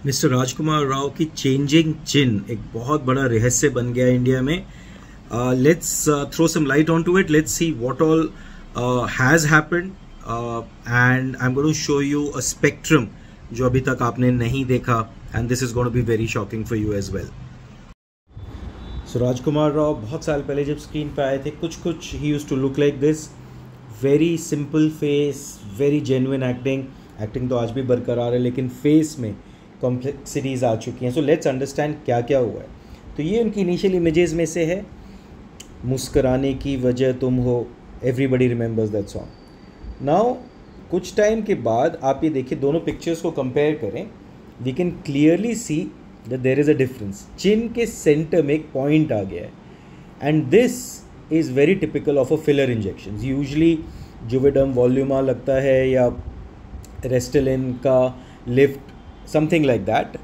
Mister राजकुमार राव की changing चिन एक बहुत बड़ा रहस्य बन गया इंडिया में. Let's throw some light on to it. Let's see what all has happened and I am going to show you a spectrum जो अभी तक आपने नहीं देखा, and this is going to be very shocking for you as well. So Rajkumar Rao बहुत साल पहले जब स्क्रीन पे आए थे, कुछ ही used to look like this. Very simple face, very genuine acting तो आज भी बरकरार है, लेकिन फेस में कॉम्प्लेक्सिटीज़ आ चुकी हैं. सो लेट्स अंडरस्टैंड क्या क्या हुआ है. तो ये उनकी इनिशियल इमेजेस में से है. मुस्कराने की वजह तुम हो, everybody remembers that song. Now कुछ टाइम के बाद आप ये देखिए, दोनों पिक्चर्स को कंपेयर करें, we can clearly see that there is a difference. Chin के सेंटर में एक पॉइंट आ गया है, and this is very typical of a filler injection. Usually Juvederm Voluma लगता है या रेस्टेलिन का lift, something like that.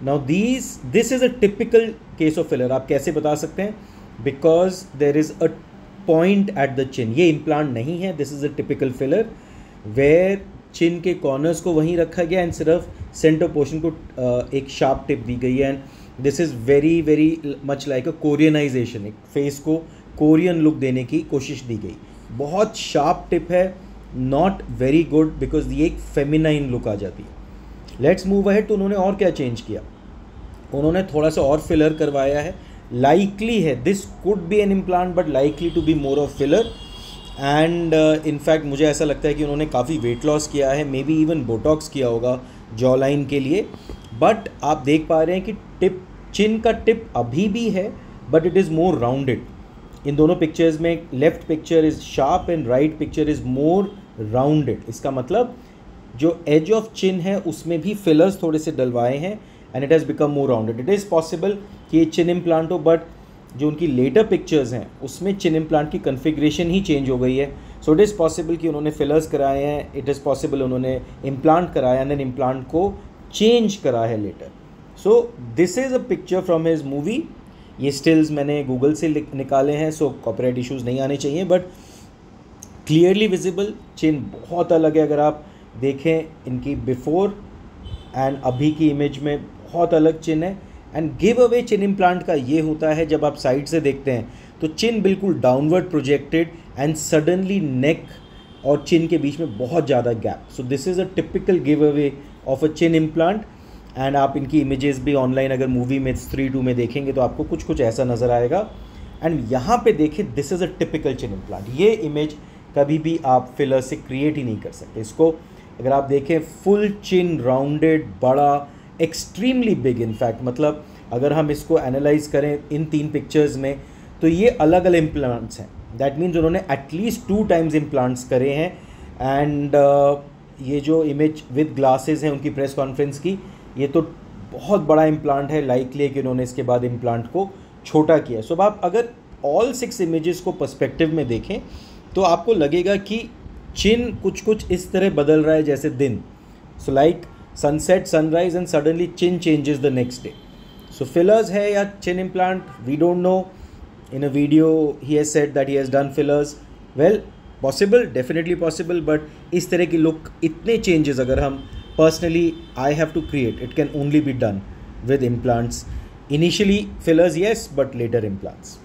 Now this is a typical case of filler. आप कैसे बता सकते हैं? Because there is a point at the chin. ये implant नहीं है, this is a typical filler where chin के corners को वहीं रखा गया and सिर्फ center portion को एक sharp tip दी गई है. and this is very much like a Koreanization. एक face को Korean look देने की कोशिश दी गई. बहुत sharp tip है, not very good because ये एक feminine look आ जाती है. Let's move ahead. तो उन्होंने और क्या चेंज किया? उन्होंने थोड़ा सा और फिलर करवाया है. लाइकली है this could be an implant, but likely to be more of filler. And in fact मुझे ऐसा लगता है कि उन्होंने काफ़ी वेट लॉस किया है, मे बी इवन बोटॉक्स किया होगा जॉ लाइन के लिए. बट आप देख पा रहे हैं कि टिप, चिन का टिप अभी भी है, but it is more rounded. इन दोनों पिक्चर्स में left picture is sharp and right picture is more rounded. इसका मतलब जो एज ऑफ चिन है उसमें भी फिलर्स थोड़े से डलवाए हैं, and it has become more rounded. It is possible कि ये चिन इम्प्लांट हो, बट जो उनकी लेटर पिक्चर्स हैं उसमें चिन इम्प्लांट की कन्फिग्रेशन ही चेंज हो गई है. सो इट इज़ पॉसिबल कि उन्होंने फिलर्स कराए हैं, इट इज़ पॉसिबल उन्होंने इम्प्लांट कराया एंड देन इम्प्लांट को चेंज करा है later. So this is a picture from his movie. ये स्टिल्स मैंने गूगल से निकाले हैं, सो कॉपीराइट इशूज़ नहीं आने चाहिए, बट क्लियरली विजिबल चिन बहुत अलग है. अगर आप देखें इनकी बिफोर एंड अभी की इमेज में बहुत अलग चिन है. And give away chin implant का ये होता है, जब आप साइड से देखते हैं तो चिन बिल्कुल डाउनवर्ड प्रोजेक्टेड एंड सडनली नेक और चिन के बीच में बहुत ज़्यादा gap. So this is a typical give away of a chin implant. And आप इनकी इमेजेस भी ऑनलाइन अगर मूवी में 3:2 में देखेंगे तो आपको कुछ ऐसा नज़र आएगा. एंड यहाँ पे देखिए, this is a typical chin implant. ये इमेज कभी भी आप फिलर से क्रिएट ही नहीं कर सकते. इसको अगर आप देखें, फुल चिन, राउंडेड, बड़ा, एक्सट्रीमली बिग. इनफैक्ट मतलब अगर हम इसको एनालाइज करें इन 3 पिक्चर्स में, तो ये अलग अलग इम्प्लांट्स हैं. दैट मीन्स उन्होंने एटलीस्ट 2 टाइम्स इम्प्लांट्स करे हैं. एंड ये जो इमेज विद ग्लासेस हैं उनकी प्रेस कॉन्फ्रेंस की, ये तो बहुत बड़ा इम्प्लांट है. लाइकली कि उन्होंने इसके बाद इम्प्लांट को छोटा किया. सो आप अगर ऑल 6 इमेजेस को पर्सपेक्टिव में देखें तो आपको लगेगा कि चिन कुछ इस तरह बदल रहा है जैसे दिन. So like sunset, sunrise and suddenly chin changes the next day. So fillers है या chin implant, we don't know. In a video he has said that he has done fillers. Well, possible, definitely possible, but इस तरह की look, इतने changes अगर हम personally I have to create, it can only be done with implants. Initially fillers yes, but later implants.